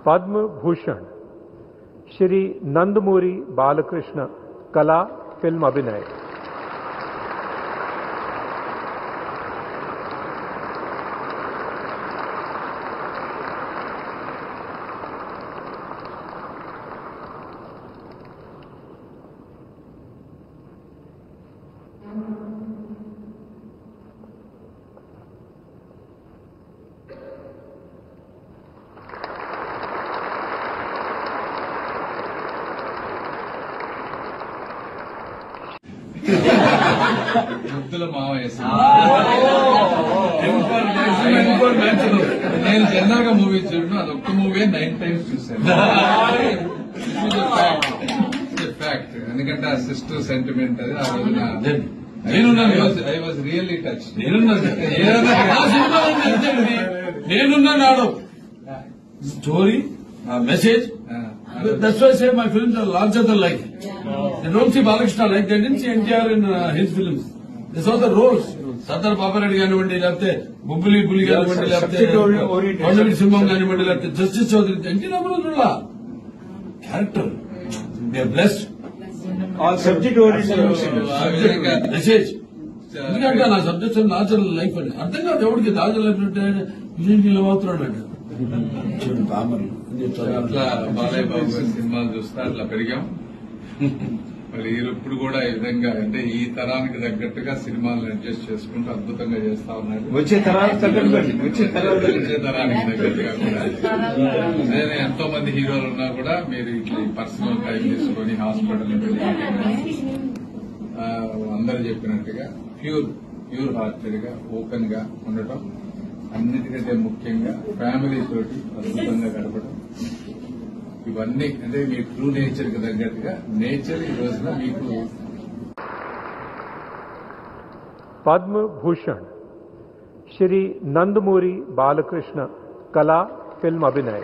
पद्म भूषण श्री नंदमूरी बालकृष्ण कला फिल्म अभिनय। ముద్దుల మావయ్య నేను జనరల్ గా మూవీ చూడను, అదొక్క మూవీ 9 times చూశాను. ఫ్యాక్ట్, ఎందుకంటే ఆ సిస్టర్ సెంటిమెంట్ అది ఆ రోజున ఐ వాజ్ రియల్లీ టచ్. నేనున్నాడు story message. That's why I say my films are larger than life. They don't see Balakrishna like they didn't see NTR in his films. They saw the roles. Sardar Papareddy కానివ్వండి, లేకపోతే బొబ్బులి పులి కానివ్వండి, లేకపోతే కొండవీటి సింహం కానివ్వండి, లేకపోతే justice Chowdary, NT Rama Rao character they are blessed. All subject oriented message. ఎందుకంటే నా subject larger life అని అర్థం కాదు ఎవరికి. లార్జర్ లైఫ్ అంటే ఇలా అవుతున్నాడు అంటే అట్లా బాలయ్య బాబు గారి సినిమాలు చూస్తే అట్లా పెరిగాం. మరి ఇప్పుడు కూడా ఈ విధంగా అంటే ఈ తరానికి తగ్గట్టుగా సినిమాలను అడ్జస్ట్ చేసుకుంటూ అద్భుతంగా చేస్తా ఉన్నారు. వచ్చే తరానికి తగ్గట్టుగా కూడా నేను ఎంతో మంది హీరోలు ఉన్నా కూడా మీరు ఇట్లా పర్సనల్ టైం తీసుకొని హాస్పిటల్ అందరూ చెప్పినట్టుగా ప్యూర్ హార్టెడ్ గా ఓపెన్ గా ఉండటం, అన్నిటికంటే ముఖ్యంగా ఫ్యామిలీ తోటి అద్భుతంగా గడపడం, ఇవన్నీ అంటే మీ ట్రూ నేచర్ కి తగ్గట్టుగా నేచర్ ఈ రోజున మీకు. पद्म भूषण श्री नंदमूरी बालकृष्ण कला फिल्म अभिनय।